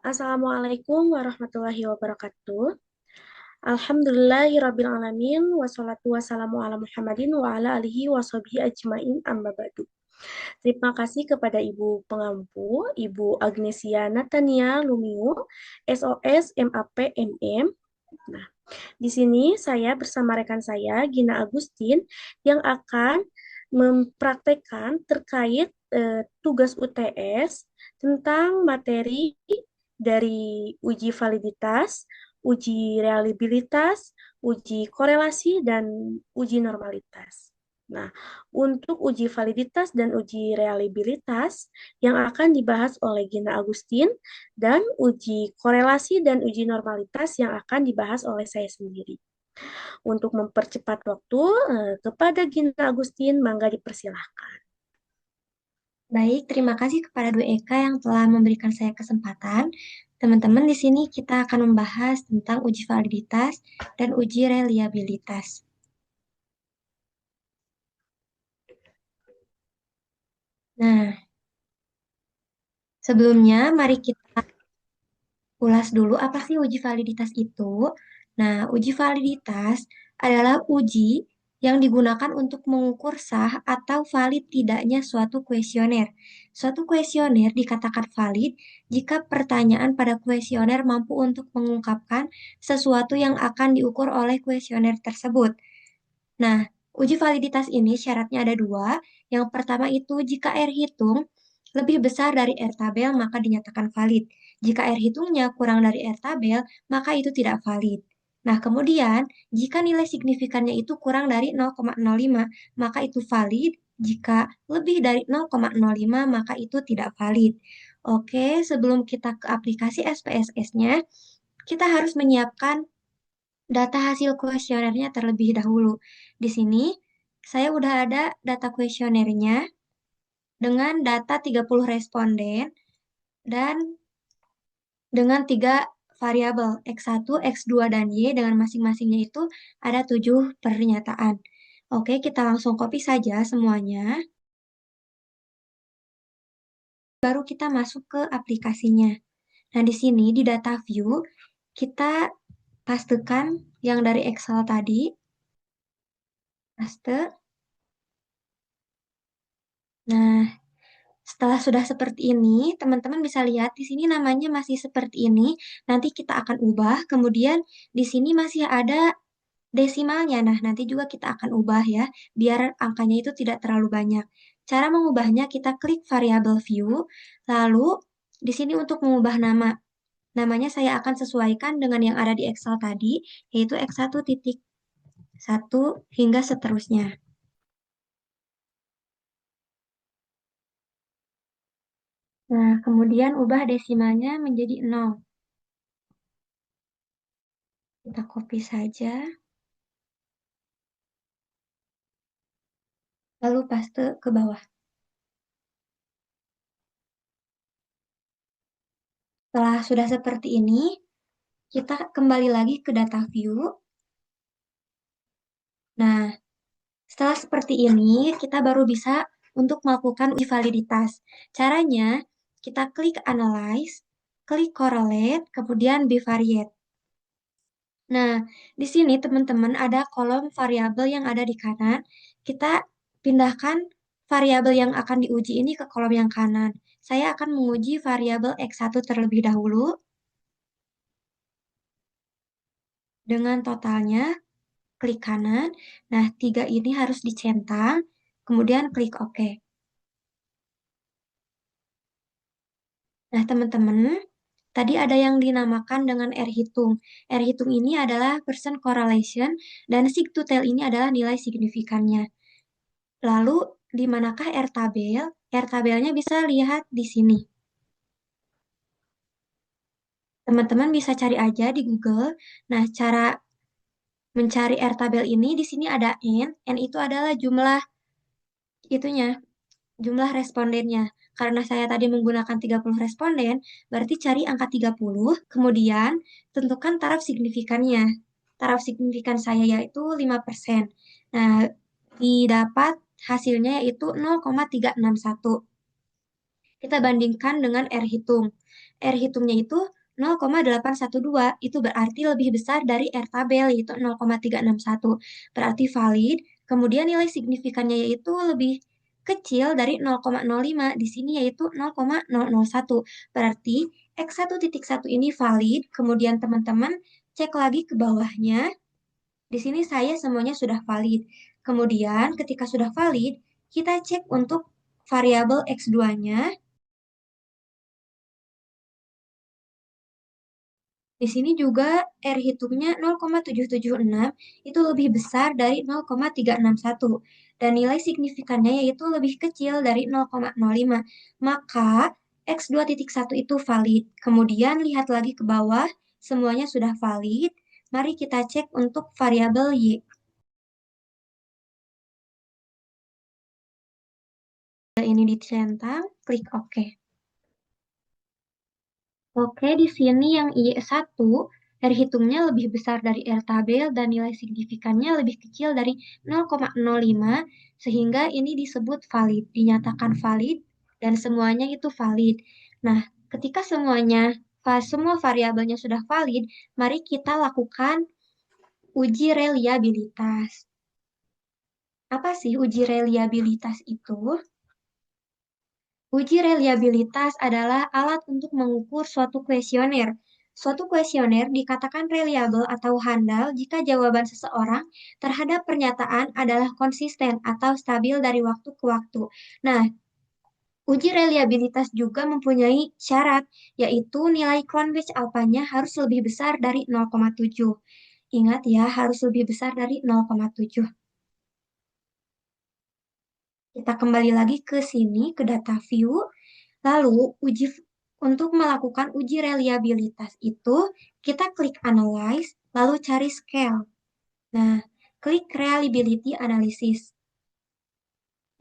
Assalamualaikum warahmatullahi wabarakatuh. Alhamdulillahirrabbilalamin. Wassalatu wassalamu ala Muhammadin wa ala alihi wa sahbihi ajmain amma ba'du. Terima kasih kepada Ibu Pengampu, Ibu Agnesia Natania Lumiu, SOS MAP MM. Nah, di sini saya bersama rekan saya, Gina Agustin, yang akan mempraktekkan terkait tugas UTS tentang materi dari uji validitas, uji reliabilitas, uji korelasi, dan uji normalitas. Nah, untuk uji validitas dan uji reliabilitas yang akan dibahas oleh Gina Agustin dan uji korelasi dan uji normalitas yang akan dibahas oleh saya sendiri. Untuk mempercepat waktu, kepada Gina Agustin, mangga dipersilahkan. Baik, terima kasih kepada Bu Eka yang telah memberikan saya kesempatan. Teman-teman, di sini kita akan membahas tentang uji validitas dan uji reliabilitas. Nah, sebelumnya mari kita ulas dulu apa sih uji validitas itu. Nah, uji validitas adalah uji yang digunakan untuk mengukur sah atau valid tidaknya suatu kuesioner. Suatu kuesioner dikatakan valid jika pertanyaan pada kuesioner mampu untuk mengungkapkan sesuatu yang akan diukur oleh kuesioner tersebut. Nah, uji validitas ini syaratnya ada dua. Yang pertama itu jika R hitung lebih besar dari R tabel maka dinyatakan valid. Jika R hitungnya kurang dari R tabel maka itu tidak valid. Nah, kemudian jika nilai signifikannya itu kurang dari 0,05 maka itu valid. Jika lebih dari 0,05 maka itu tidak valid. Oke, sebelum kita ke aplikasi SPSS-nya, kita harus menyiapkan data hasil kuesionernya terlebih dahulu. Di sini saya udah ada data kuesionernya dengan data 30 responden dan dengan tiga variabel X1, X2, dan Y dengan masing-masingnya itu ada 7 pernyataan. Oke, kita langsung copy saja semuanya. Baru kita masuk ke aplikasinya. Nah, di sini di data view kita pastekan yang dari Excel tadi, paste. Nah, setelah sudah seperti ini, teman-teman bisa lihat di sini namanya masih seperti ini. Nanti kita akan ubah. Kemudian di sini masih ada desimalnya. Nah, nanti juga kita akan ubah ya, biar angkanya itu tidak terlalu banyak. Cara mengubahnya kita klik variabel view, lalu di sini untuk mengubah nama. Namanya saya akan sesuaikan dengan yang ada di Excel tadi, yaitu X1.1 hingga seterusnya. Nah, kemudian ubah desimalnya menjadi 0. Kita copy saja. Lalu paste ke bawah. Setelah sudah seperti ini, kita kembali lagi ke data view. Nah, setelah seperti ini, kita baru bisa untuk melakukan uji validitas. Caranya, kita klik Analyze, klik Correlate, kemudian Bivariate. Nah, di sini teman-teman ada kolom variabel yang ada di kanan. Kita pindahkan variabel yang akan diuji ini ke kolom yang kanan. Saya akan menguji variabel X1 terlebih dahulu. Dengan totalnya, klik kanan. Nah, 3 ini harus dicentang, kemudian klik OK. Nah, teman-teman, tadi ada yang dinamakan dengan R hitung. R hitung ini adalah percent correlation, dan sig to tail ini adalah nilai signifikannya. Lalu, di manakah R tabel? R tabelnya bisa lihat di sini. Teman-teman bisa cari aja di Google. Nah, cara mencari R tabel ini di sini ada N. N itu adalah jumlah itunya, jumlah respondennya. Karena saya tadi menggunakan 30 responden, berarti cari angka 30, kemudian tentukan taraf signifikannya. Taraf signifikan saya yaitu 5%. Nah, didapat hasilnya yaitu 0,361. Kita bandingkan dengan R hitung. R hitungnya itu 0,812, itu berarti lebih besar dari R tabel, yaitu 0,361. Berarti valid, kemudian nilai signifikannya yaitu lebih kecil dari 0,05, di sini yaitu 0,001. Berarti X1.1 ini valid, kemudian teman-teman cek lagi ke bawahnya, di sini saya semuanya sudah valid. Kemudian ketika sudah valid, kita cek untuk variabel X2-nya. Di sini juga R hitungnya 0,776 itu lebih besar dari 0,361 dan nilai signifikannya yaitu lebih kecil dari 0,05. Maka X2.1 itu valid. Kemudian lihat lagi ke bawah, semuanya sudah valid. Mari kita cek untuk variabel Y. Ini dicentang, klik OK. Oke, di sini yang Y1, R hitungnya lebih besar dari R tabel dan nilai signifikannya lebih kecil dari 0,05, sehingga ini disebut valid, dinyatakan valid, dan semuanya itu valid. Nah, ketika semua variabelnya sudah valid, mari kita lakukan uji reliabilitas. Apa sih uji reliabilitas itu? Uji reliabilitas adalah alat untuk mengukur suatu kuesioner. Suatu kuesioner dikatakan reliabel atau handal jika jawaban seseorang terhadap pernyataan adalah konsisten atau stabil dari waktu ke waktu. Nah, uji reliabilitas juga mempunyai syarat, yaitu nilai Cronbach alpanya harus lebih besar dari 0,7. Ingat ya, harus lebih besar dari 0,7. Kita kembali lagi ke sini, ke data view. Lalu, untuk melakukan uji reliabilitas itu, kita klik Analyze, lalu cari Scale. Nah, klik Reliability Analysis.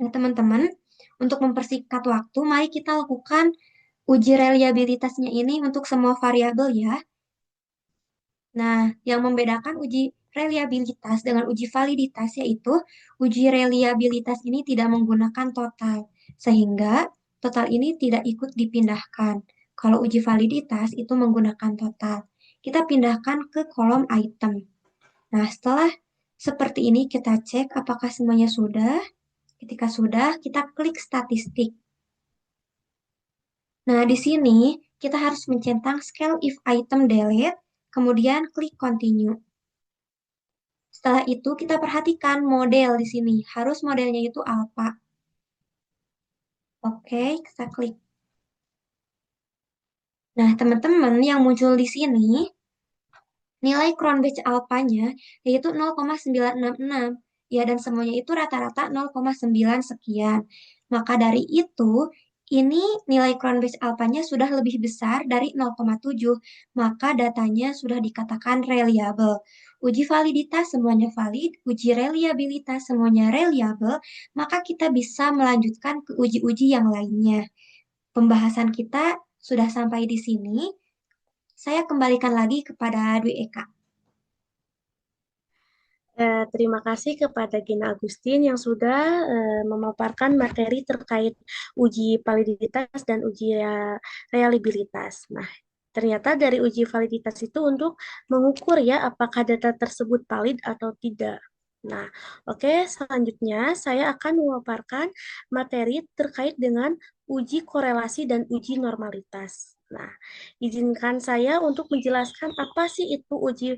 Nah, teman-teman, untuk mempersingkat waktu, mari kita lakukan uji reliabilitasnya ini untuk semua variabel ya. Nah, yang membedakan uji reliabilitas dengan uji validitas yaitu uji reliabilitas ini tidak menggunakan total, sehingga total ini tidak ikut dipindahkan. Kalau uji validitas itu menggunakan total. Kita pindahkan ke kolom item. Nah, setelah seperti ini kita cek apakah semuanya sudah. Ketika sudah, kita klik statistik. Nah, di sini kita harus mencentang scale if item delete, kemudian klik continue. Setelah itu kita perhatikan model di sini. Harus modelnya itu alpha. Oke, kita klik. Nah, teman-teman yang muncul di sini, nilai Cronbach alpanya yaitu 0,966. Ya, dan semuanya itu rata-rata 0,9 sekian. Maka dari itu, ini nilai Cronbach alpanya sudah lebih besar dari 0,7. Maka datanya sudah dikatakan reliable. Uji validitas semuanya valid, uji reliabilitas semuanya reliable, maka kita bisa melanjutkan ke uji-uji yang lainnya. Pembahasan kita sudah sampai di sini. Saya kembalikan lagi kepada Dwi Eka. Terima kasih kepada Gina Agustin yang sudah memaparkan materi terkait uji validitas dan uji reliabilitas. Nah, ternyata dari uji validitas itu untuk mengukur ya apakah data tersebut valid atau tidak. Nah, oke, selanjutnya saya akan memaparkan materi terkait dengan uji korelasi dan uji normalitas. Nah, izinkan saya untuk menjelaskan apa sih itu uji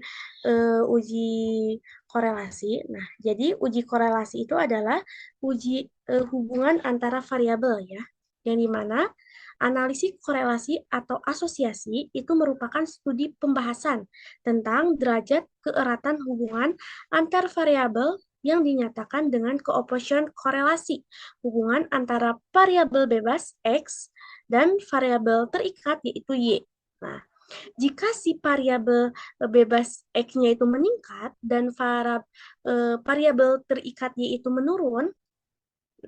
korelasi. Nah, jadi uji korelasi itu adalah uji hubungan antara variabel ya, yang dimana analisis korelasi atau asosiasi itu merupakan studi pembahasan tentang derajat keeratan hubungan antar variabel yang dinyatakan dengan koefisien korelasi hubungan antara variabel bebas X dan variabel terikat yaitu Y. Nah, jika si variabel bebas X-nya itu meningkat dan variabel terikat Y itu menurun,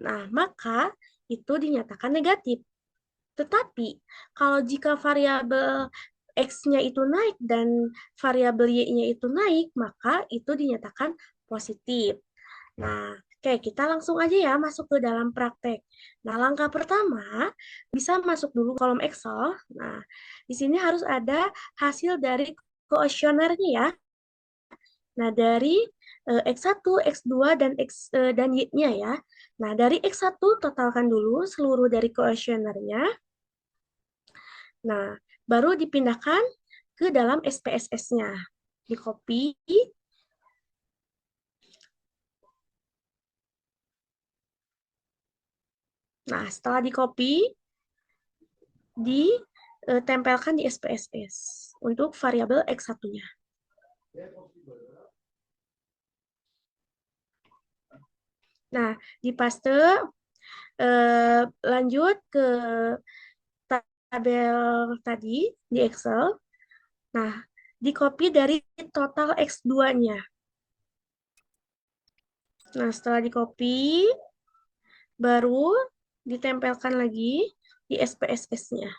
nah maka itu dinyatakan negatif. Tetapi kalau jika variabel X-nya itu naik dan variabel Y-nya itu naik, maka itu dinyatakan positif. Nah, Oke, kita langsung aja ya masuk ke dalam praktek. Nah, langkah pertama bisa masuk dulu kolom Excel. Nah, di sini harus ada hasil dari kuesionernya ya. Nah, dari X1, X2, dan Y-nya ya. Nah, dari X1 totalkan dulu seluruh dari kuesionernya. Nah, baru dipindahkan ke dalam SPSS-nya. Di copy. Nah, setelah di copy, ditempelkan di SPSS untuk variabel X1-nya. Nah, di paste, lanjut ke tabel tadi di Excel. Nah, di copy dari total X2-nya. Nah, setelah di copy, baru ditempelkan lagi di SPSS-nya.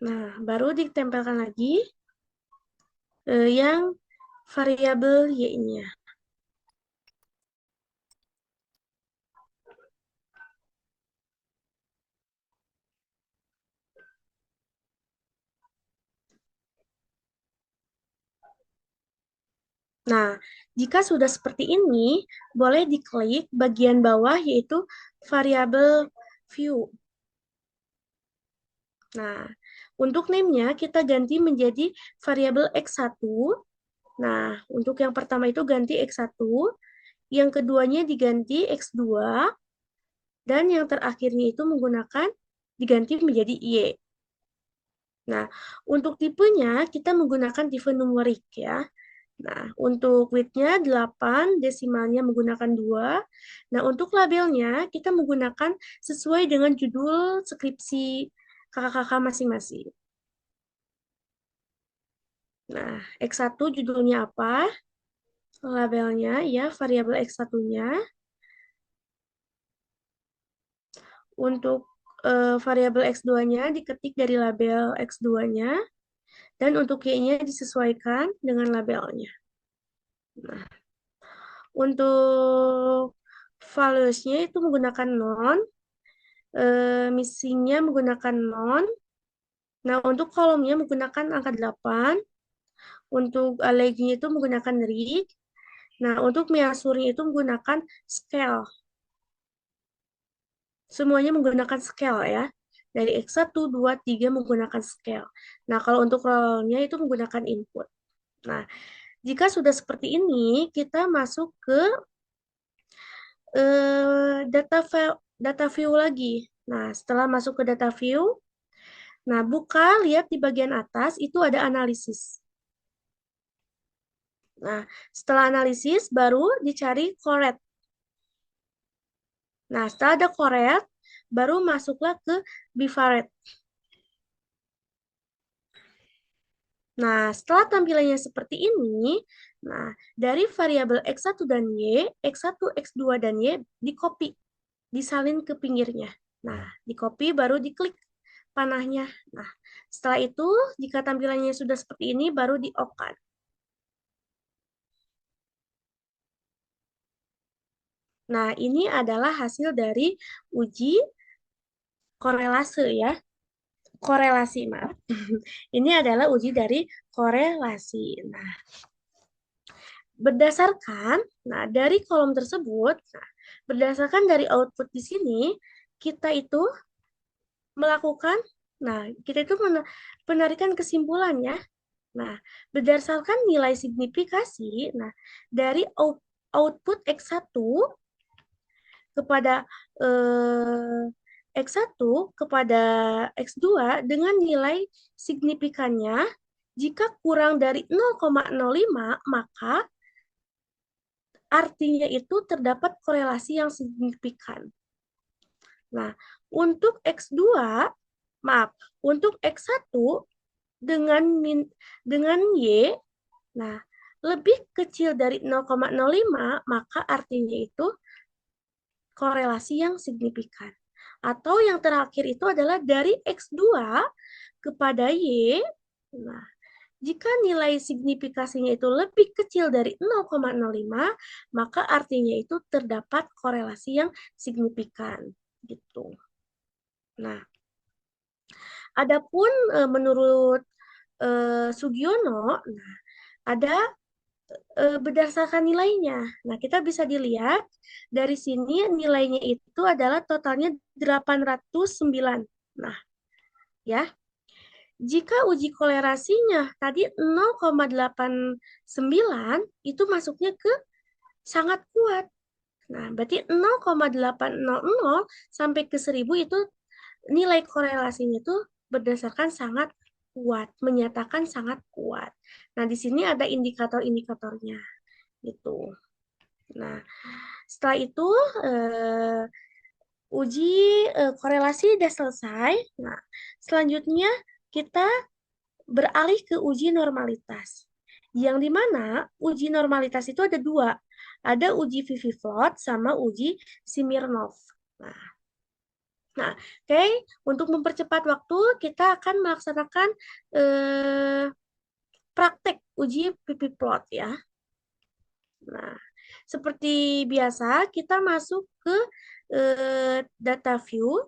Nah, baru ditempelkan lagi yang variabel Y-nya. Nah, jika sudah seperti ini, boleh diklik bagian bawah yaitu variabel view. Nah, untuk name-nya kita ganti menjadi variabel X1. Nah, untuk yang pertama itu ganti X1, yang keduanya diganti X2, dan yang terakhirnya itu menggunakan diganti menjadi Y. Nah, untuk tipenya kita menggunakan tipe numerik ya. Nah, untuk width-nya 8, desimalnya menggunakan 2. Nah, untuk labelnya kita menggunakan sesuai dengan judul skripsi kakak-kakak masing-masing. Nah, X1 judulnya apa? Labelnya ya, variabel X1-nya. Untuk variabel X2-nya diketik dari label X2-nya. Dan untuk Y-nya disesuaikan dengan labelnya. Nah, untuk values-nya itu menggunakan non, missing-nya menggunakan non. Nah, untuk kolomnya menggunakan angka 8, untuk alleging itu menggunakan rig. Nah, untuk measurnya itu menggunakan scale. Semuanya menggunakan scale ya. Dari X1, 2, 3 menggunakan scale. Nah, kalau untuk roll-nya itu menggunakan input. Nah, jika sudah seperti ini, kita masuk ke data view lagi. Nah, setelah masuk ke data view, nah buka, lihat di bagian atas itu ada analisis. Nah, setelah analisis baru dicari correct. Nah, setelah ada correct, baru masuklah ke bivariate. Nah, setelah tampilannya seperti ini, nah dari variabel X1 dan Y, X1, X2, dan Y di-copy, disalin ke pinggirnya. Nah, di-copy baru diklik panahnya. Nah, setelah itu, jika tampilannya sudah seperti ini, baru di-off-kan. Nah, ini adalah hasil dari uji korelase ya. Korelasi, maaf. Ini adalah uji dari korelasi. Nah, berdasarkan, nah dari kolom tersebut, nah, berdasarkan dari output di sini, kita itu melakukan, nah kita itu penarikan kesimpulannya. Nah, berdasarkan nilai signifikasi, nah dari output X1 kepada X1 kepada X2 dengan nilai signifikannya jika kurang dari 0,05 maka artinya itu terdapat korelasi yang signifikan. Nah, untuk X2, maaf, untuk X1 dengan Y, nah, lebih kecil dari 0,05, maka artinya itu korelasi yang signifikan. Atau yang terakhir itu adalah dari X2 kepada Y, nah, Jika nilai signifikasinya itu lebih kecil dari 0,05, maka artinya itu terdapat korelasi yang signifikan gitu. Nah, adapun menurut Sugiono, nah, ada berdasarkan nilainya. Nah, kita bisa dilihat dari sini nilainya itu adalah totalnya 809. Nah, ya. Jika uji kolerasinya tadi 0,89 itu masuknya ke sangat kuat. Nah, berarti 0,800 sampai ke 1000 itu nilai korelasinya itu berdasarkan sangat kuat, menyatakan sangat kuat. Nah, di sini ada indikator-indikatornya gitu. Nah, setelah itu eh, uji korelasi sudah selesai. Nah, selanjutnya kita beralih ke uji normalitas. Yang dimana uji normalitas itu ada dua. Ada uji Viviflot sama uji Smirnov. Nah, nah, oke. Untuk mempercepat waktu, kita akan melaksanakan eh, praktek uji Viviflot ya. Nah, seperti biasa, kita masuk ke data view.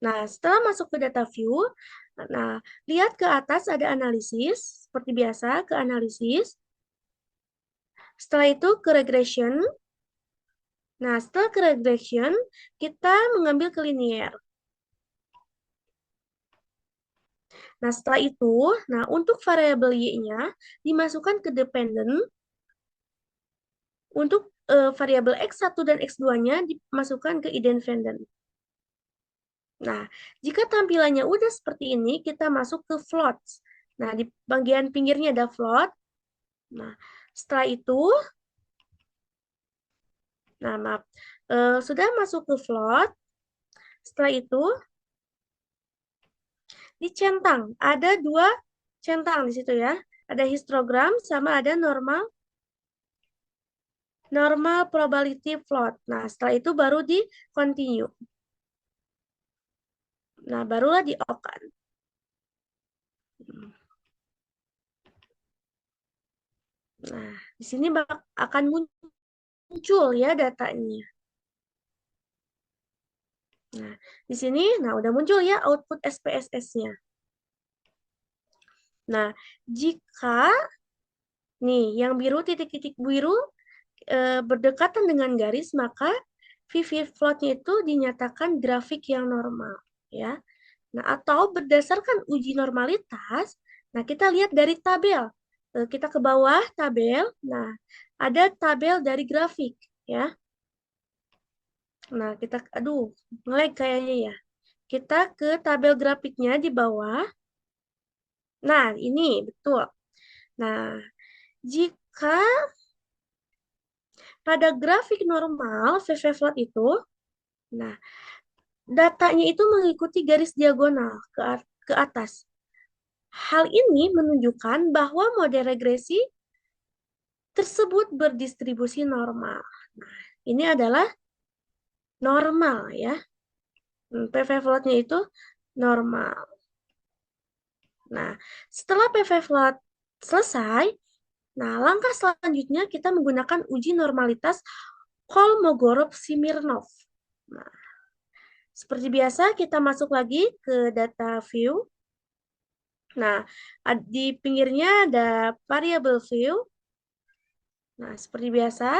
Nah, setelah masuk ke data view, nah, lihat ke atas ada analisis, seperti biasa ke analisis. Setelah itu ke regression. Nah, setelah ke regression, kita mengambil ke linear. Nah, setelah itu, nah untuk variabel Y-nya dimasukkan ke dependent. Untuk variabel X1 dan X2-nya dimasukkan ke independent. Nah, jika tampilannya udah seperti ini, kita masuk ke floats. Nah, di bagian pinggirnya ada float. Nah, setelah itu, nah maaf, sudah masuk ke float. Setelah itu, dicentang. Ada dua centang di situ ya. Ada histogram sama ada normal probability float. Nah, setelah itu baru di continue. Nah, barulah di okan. Nah, di sini akan muncul ya datanya. Nah, di sini udah muncul ya output SPSS-nya. Nah, jika nih yang biru titik-titik biru berdekatan dengan garis, maka VV float-nya itu dinyatakan grafik yang normal ya. Nah, atau berdasarkan uji normalitas, nah kita lihat dari tabel. Kita ke bawah tabel. Nah, ada tabel dari grafik ya. Nah, kita aduh, ngelag kayaknya ya. Kita ke tabel grafiknya di bawah. Nah, ini betul. Nah, jika pada grafik normal VV float itu, nah, datanya itu mengikuti garis diagonal ke atas. Hal ini menunjukkan bahwa model regresi tersebut berdistribusi normal. Nah, ini adalah normal ya. PV float-nya itu normal. Nah, setelah PV float selesai, nah langkah selanjutnya kita menggunakan uji normalitas Kolmogorov-Smirnov. Nah, seperti biasa kita masuk lagi ke data view. Nah, di pinggirnya ada variable view. Nah, seperti biasa.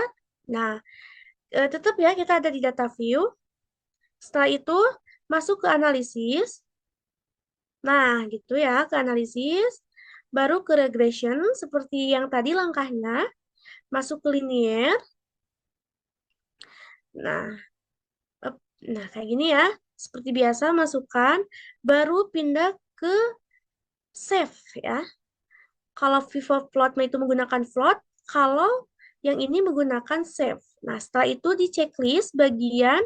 Nah, tetap ya kita ada di data view. Setelah itu masuk ke analisis. Nah, gitu ya, ke analisis. Baru ke regression seperti yang tadi langkahnya. Masuk ke linear. Nah, nah kayak gini ya. Seperti biasa masukkan, baru pindah ke save ya. Kalau Vivo Plot itu menggunakan float, kalau yang ini menggunakan save. Nah, setelah itu di checklist bagian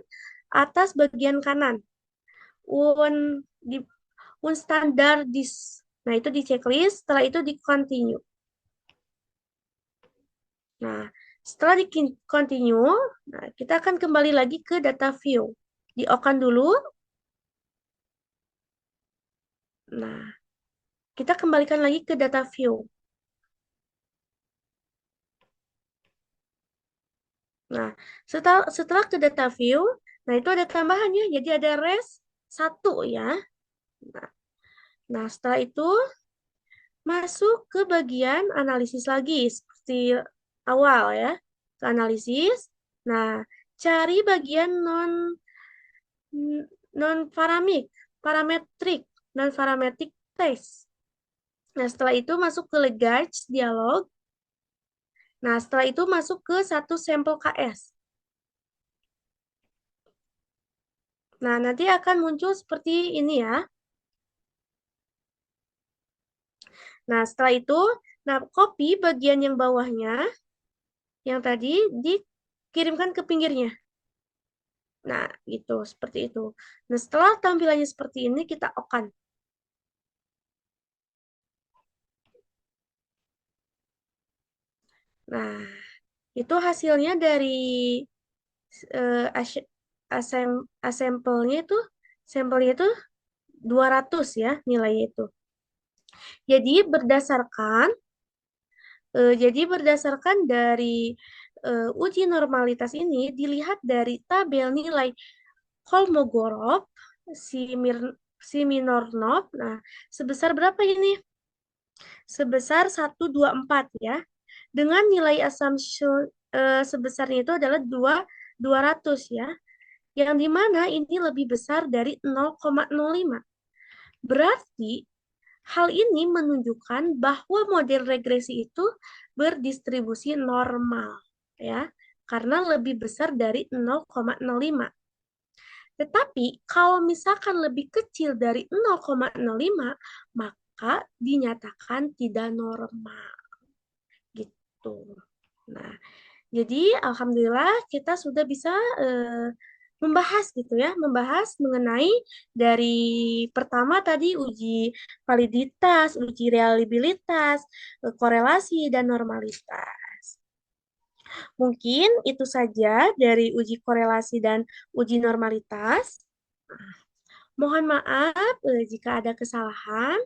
atas bagian kanan. Di standar dis. Nah, itu di checklist, setelah itu di continue. Nah, setelah di continue, nah, kita akan kembali lagi ke data view. Di okan dulu. Nah, Kita kembalikan lagi ke data view. Nah, setelah ke data view, nah itu ada tambahannya. Jadi ada res satu ya. Nah, setelah itu masuk ke bagian analisis lagi seperti awal ya. Ke analisis. Nah, cari bagian non parametrik, non parametric test. Nah, setelah itu masuk ke Legage dialog. Nah, setelah itu masuk ke satu sampel KS. Nah, nanti akan muncul seperti ini ya. Nah, setelah itu, nah copy bagian yang bawahnya, yang tadi dikirimkan ke pinggirnya. Nah, gitu, seperti itu. Nah, setelah tampilannya seperti ini, kita okan. Nah, itu hasilnya dari sampelnya itu, sampelnya itu 200 ya nilainya itu. Jadi berdasarkan dari uji normalitas ini dilihat dari tabel nilai Kolmogorov, Smirnov. Nah, sebesar berapa ini? Sebesar 124 ya. Dengan nilai assumption sebesarnya itu adalah 200 ya. Yang dimana ini lebih besar dari 0,05. Berarti hal ini menunjukkan bahwa model regresi itu berdistribusi normal ya, karena lebih besar dari 0,05. Tetapi kalau misalkan lebih kecil dari 0,05, maka dinyatakan tidak normal gitu. Nah, jadi alhamdulillah kita sudah bisa eh, membahas gitu ya, membahas mengenai dari pertama tadi uji validitas, uji reliabilitas, korelasi dan normalitas. Mungkin itu saja dari uji korelasi dan uji normalitas. Mohon maaf jika ada kesalahan.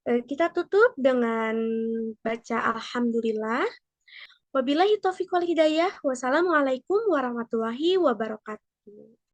Kita tutup dengan baca Alhamdulillah. Wabillahi taufiq wal hidayah. Wassalamualaikum warahmatullahi wabarakatuh.